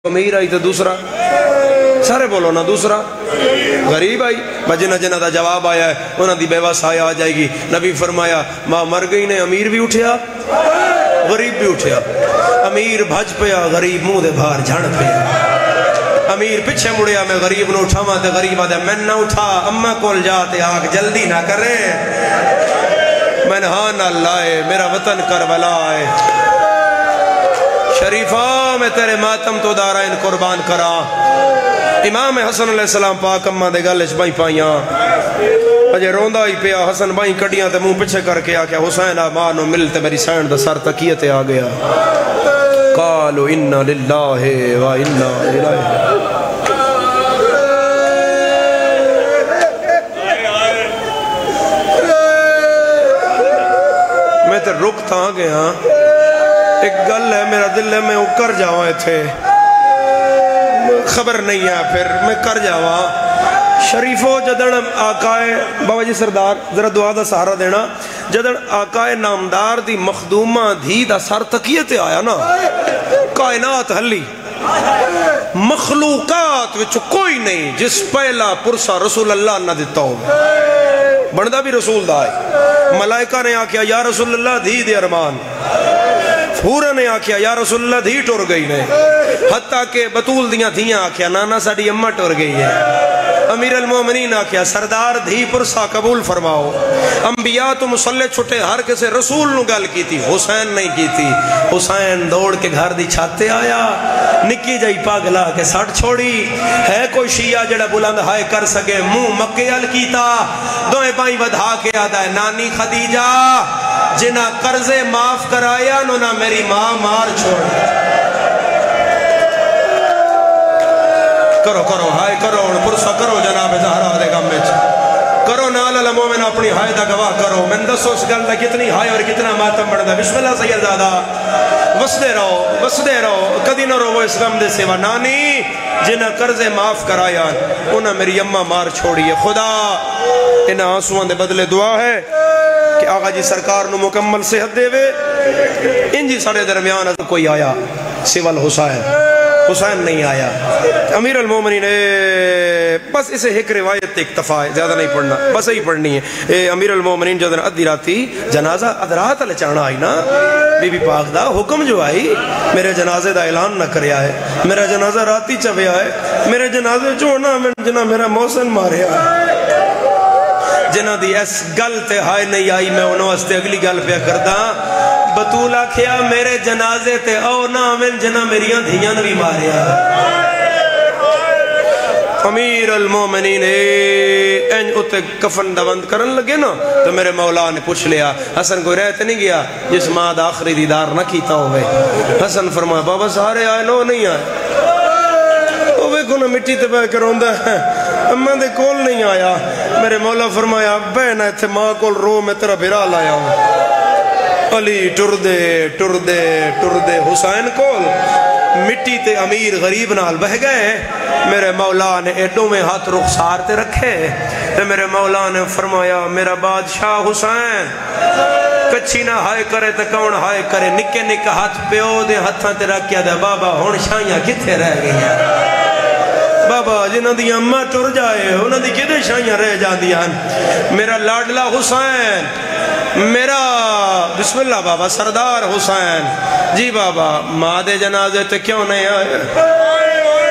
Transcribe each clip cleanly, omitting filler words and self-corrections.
امیر آئی تو دوسرا سارے بولو نا دوسرا غریب آئی جنہ جنہ دا جواب آیا ہے انہاں دی بیوہ سایہ آ جائے گی. نبی فرمایا ماں مر گئی نے امیر بھی اٹھیا غریب بھی اٹھیا. امیر بھج پیا غریب منہ دے باہر جھڑ پیا. امیر پیچھے مڑیا میں غریب نو اٹھاواں تے غریب آدھے میں نہ اٹھا اماں کول جا تے آگ جلدی نہ کرے میں نے ہاں نہ لائے میرا وطن کربلا ہے شریفہ میں تیرے ماتم تو دارائن قربان کرا. امام حسن علیہ السلام پاک اماں دے گلش بائی پائیاں اجے روندا ہی پیا. حسن بائی کڑیاں تے منہ پیچھے کر کے آکیا حسین ماں نو ملتے میری سینڈ دا سر تکیتے آ گیا. قالو انا للہ و انا الیہ. میں تے رکتا آ گیا ایک گل ہے میرا دل ہے میں وہ کر جاواں تھے خبر نہیں ہے پھر میں کر جاواں. شریفو جدن آقائے بابا جی سردار ذرا دعا دا سہارا دینا. جدن آقائے نامدار دی مخدومہ دھی دا سر تکیتے آیا نا کائنات ہلی مخلوقات وچ کوئی نہیں جس پہلا پرسا رسول اللہ نہ دیتا ہو بندہ بھی رسول دا ہے. ملائکہ نے آکیا یا رسول اللہ دھی دے ارمان. پورا نے آکیا یا رسول اللہ دھی ٹور گئی نے. حتیٰ کہ بطول دیاں دھیاں آکیا نانا ساڑی اممہ ٹور گئی ہے. امیر المومنین آکیا سردار دھی پرسا قبول فرماؤ. انبیاء تو مسلح چھٹے ہر کسے رسول نو گل کی تھی حسین نہیں کی تھی. حسین دوڑ کے گھر دی چھاتے آیا نکی جائی پاگلا کے ساٹھ چھوڑی. ہے کوئی شیعہ جڑا بلند ہائے کر سکے منہ مکیال کیتا دوئے بائی ودھا کے آدھا ہے نانی خدیجہ جنہ قرضے معاف کرایا نو نہ میری ماں مار چھوڑ. کرو کرو ہائے کرو پرسا کرو جناب زہرا دے گم میں کرو نال المومن اپنی ہائے دا گواہ کرو. میں دسو اس گل دا کتنی ہائے اور کتنا ماتم بڑھ دا. بسم اللہ سید زادہ وسدے رہو کدی نہ رو وہ اس غم دے سوا. نانی جنہ قرضے معاف کرایا انہاں میری اماں مار چھوڑی ہے. خدا انہاں آنسوان دے بدلے دعا ہے کہ آقا جی سرکار نو مکمل صحت دے وے. انجی سارے درمیان کوئی آیا سوال حسین نہیں آیا. امیر المومنین بس اسے ایک روایت اکتفا ہے زیادہ نہیں پڑھنا بس یہی پڑھنی ہے. امیر المومنین جدن ادھی راتی جنازہ ادرات علی چانا آئی نا بی بی پاک دا حکم جو آئی میرے جنازے دا اعلان نہ کریا ہے. میرا جنازہ راتی چویا ہے میرے جنازے چونا جنہ میرا محسن ماریا ہے. جنہ دی اس گل تے ہائے نہیں آئی میں انہوں اس تے اگلی گل پہ کردہ. بطولہ کیا میرے جنازے تے او نامن جنہ میریاں دھیاں نوی ماریا. امیر المومنین این اتے کفن دبند کرن لگے نا تو میرے مولا نے پوچھ لیا حسن کوئی رہتے نہیں گیا جس ماں دا آخری دیدار نہ کیتا ہوئے. حسن فرمایا بابا سارے آئے نو نہیں آئے وہ ویکھو نا مٹی تے بہ کر ہوندہ ہے اماں دے کول نہیں آیا. میرے مولا فرمایا بہن ہے تھے ماں کول رو میں تیرا بھرا لایا ہوں. علی ٹردے حسین کول مٹی تے امیر غریب نال بہ گئے. میرے مولا نے ایڈوں میں ہاتھ رخسار تے رکھے تے میرے مولا نے فرمایا میرا بادشاہ حسین کچھی نہ ہائے کرے تے کون ہائے کرے. نکے نکے ہاتھ پیو دے ہاتھاں تے رکھیا دے بابا ہون شائیاں کتھے رہ گئی ہیں. بابا جنہ دی اممہ ٹر جائے انہ دی کدے شائیاں رہ جان دیاں. میرا لاڈلہ حسین میرا بسم اللہ بابا سردار حسین جی بابا ماں دے جنازے تے کیوں نہیں آئے.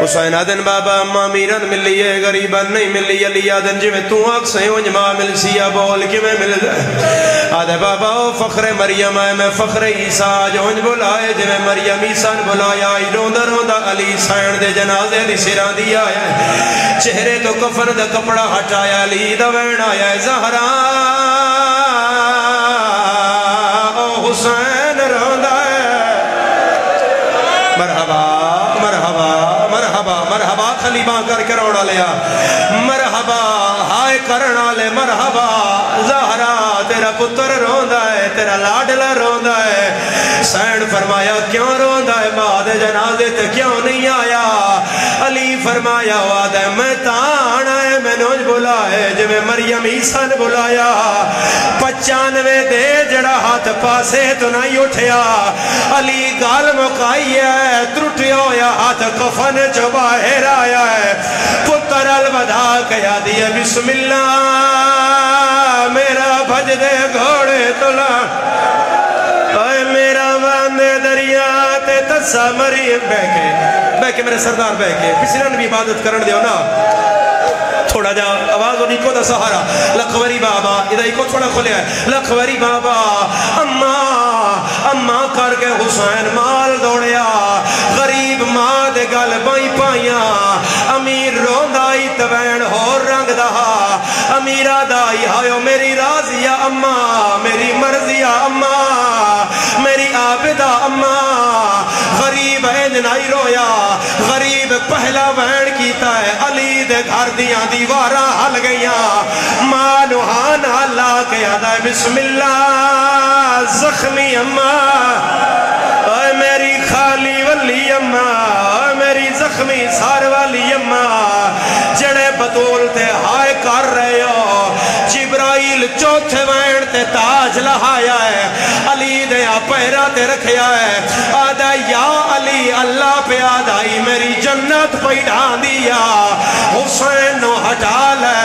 حسین آدن بابا اممہ میرن ملی ہے غریبن نہیں ملی. علی آدن جی میں تو آگ سے انج ماں مل سیا بول کی میں مل دے. آدھے بابا او فخر مریم آئے میں فخر عیسیٰ جو انج بلائے جو میں مریم عیسیٰ بلایا روندہ روندہ علی سین دے جنازے علی سران دیا ہے. چہرے تو کفن دا کپڑا ہٹایا علی دا وین آیا زہرا حسین روندہ ہے. مرحبا مرحبا مرحبا مرحبا خلیبہ کر کے روڑا لیا. مرحبا ہائے کرنا لے مرحبا زہرا تیرا پتر روندہ ہے تیرا لاڈلہ روندہ ہے. سین فرمایا کیوں روندہ ہے بعد جنازے تے کیوں نہیں آیا. علی فرمایا وعدہ میں تانا ہے میں نوج بلائے جویں مریم عیسیٰ نے بلایا 95 دے جڑا ہاتھ پاسے تو نہیں اٹھیا علی گال مکائی ہے ترٹیا ہویا ہاتھ کفن جو باہر آیا ہے پتر الوداع کہا دیا بسم اللہ میرا بھج دے گھوڑے تلا اے میرا باندے دریا تے تسا مریم بہ کے میرے سردار بہ کے پسرن بھی عبادت کرن دیو نا تھوڑا جا آواز اور نیکو دا سہارا لکھوری بابا ادھا ایکو تھوڑا کھولے ہے لکھوری بابا اماں کر کے حسین مال دوڑیا غریب ماں دے گل بائی پائیاں امیر روندائی توین ہو رنگ دہا امیرہ دائی ہائیو میری رازیہ اماں میری مرضیہ اماں میری عابدہ اماں غریب اینج نائی رویا غریب پہلا وین کیتا ہے علی دے گھر دیاں دیوارہ حل گئیاں مانوہان اللہ کے عدائے بسم اللہ زخمی اماں اے میری خالی ولی اماں اے میری زخمی سار والی اماں جڑے بطول تے ہائے کر رہے ہو جبرائیل چوتھے وین تے تاج لہایا ہے علی دے پیرا تے رکھیا ہے آدھا یا علی اللہ پہ آدھائی میری جنت پیڑھان دیا حسین نو ہٹا لے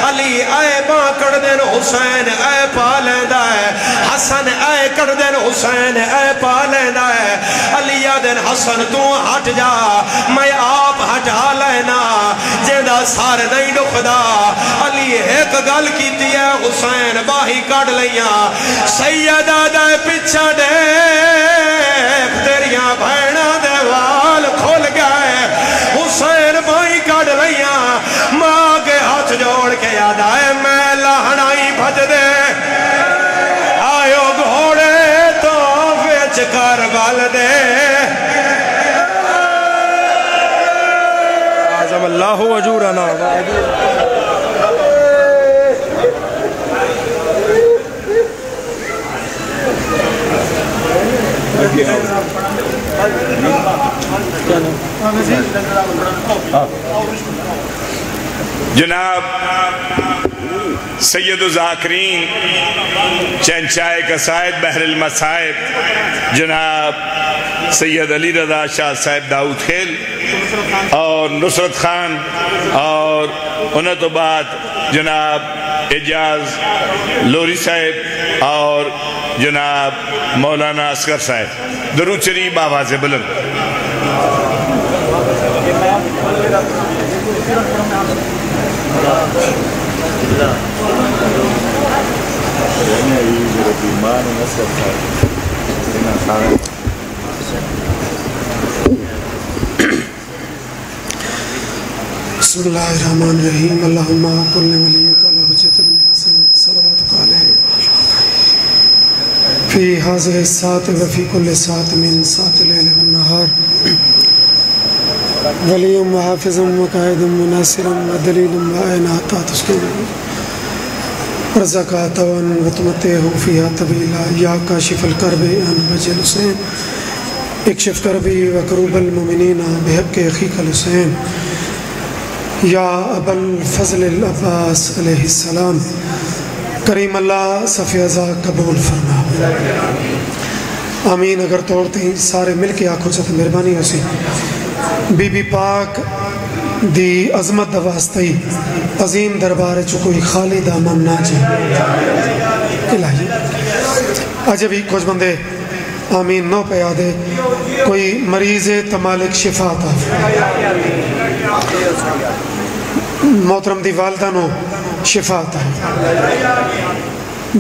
علی اے باں کر دین حسین اے پا لیندہ ہے حسن اے کر دین حسین اے پا لیندہ ہے علی دین حسن تو ہٹ جا میں آپ ہٹا لینا جیدہ سار نہیں دکھدا علی ایک گل کی دیا حسین باہی کٹ لیاں سیدہ دے پچھا دیکھ تیریاں بھیڑا دے وال کھول گئے حسین باہی کٹ لیاں ماں کے ہاتھ جوڑ کے یاد آئے میں لہنائی بھج دے آئیو گھوڑے تو ویچ کر بال دے آزم اللہ وجورنا جناب سید الذاکرین چنچائے قصائد بحر المصائب جناب سید علی رضا شاہ صاحب داؤد خیل اور نصرت خان اور انہوں تو بعد جناب اجاز لوری صاحب اور جناب مولانا اصغر صاحب درود شریف آواز بلند بسم اللہ الرحمن الرحیم اللہم کل ولیک الحجت بن حسن صلواتک علیہ فی حاضر الساعت وفی کل ساعت من ساعت لیل والنہار ولیم و حافظم و قائدم و ناصرم و دلیلم و آئیناتا تسکن رزقات وان و تمتیہو فیہا طویلا یا کاشف الکرب ان بجل حسین اکشف کربی و کروب المومنین بحق اخیق الحسین یا ابا الفضل العباس علیہ السلام کریم اللہ صفی ازا قبول فرما آمین اگر توڑتے ہیں سارے مل کے آنکھوں سے مہربانی ہو سی بی بی پاک دی عظمت دواستی عظیم دربار چکوئی خالی دامن ناجی الہی آجے بھی کچھ بندے آمین نو پہ یادے کوئی مریض تمالک شفا تھا محترم دی والدہ نو شفا تھا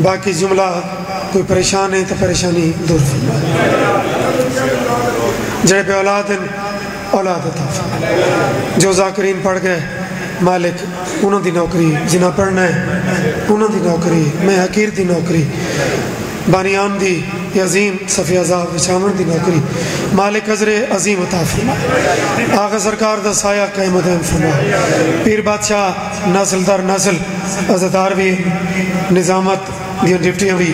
باقی جملہ کوئی پریشان ہے تو پریشانی دور فرما جڑے پہ اولاد تھا جو ذاکرین پڑھ گئے مالک انہوں دی نوکری جنہ پڑھنا ہے انہوں دی نوکری میں حقیر دی نوکری بانیان دی عظیم صفی عذاب وچامن دی نوکری مالک عذر عظیم عطا فرما آغا سرکار دا سایہ قائم و دائم فرما پیر بادشاہ نسل در نسل عزدار بھی نظامت دیاں ڈپٹیاں بھی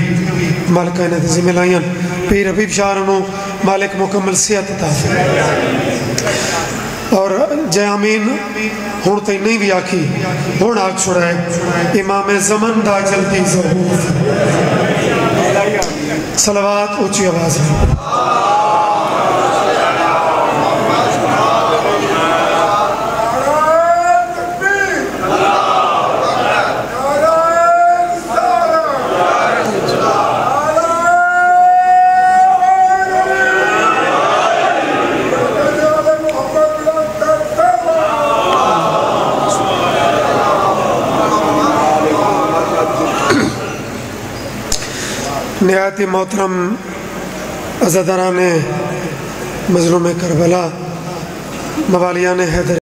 مالک کائنات ذمہ لائیاں پیر حبیب شاہ رنو مالک مکمل صحت عطا فرما اور جے آمین ہون تے نہیں بھی آکھی ہون آگ چھوڑا ہے امام زمن دا جلدی ظہور صلوات اونچی آواز ہے نہایت محترم عزاداران مظلوم کربلا موالیان حیدر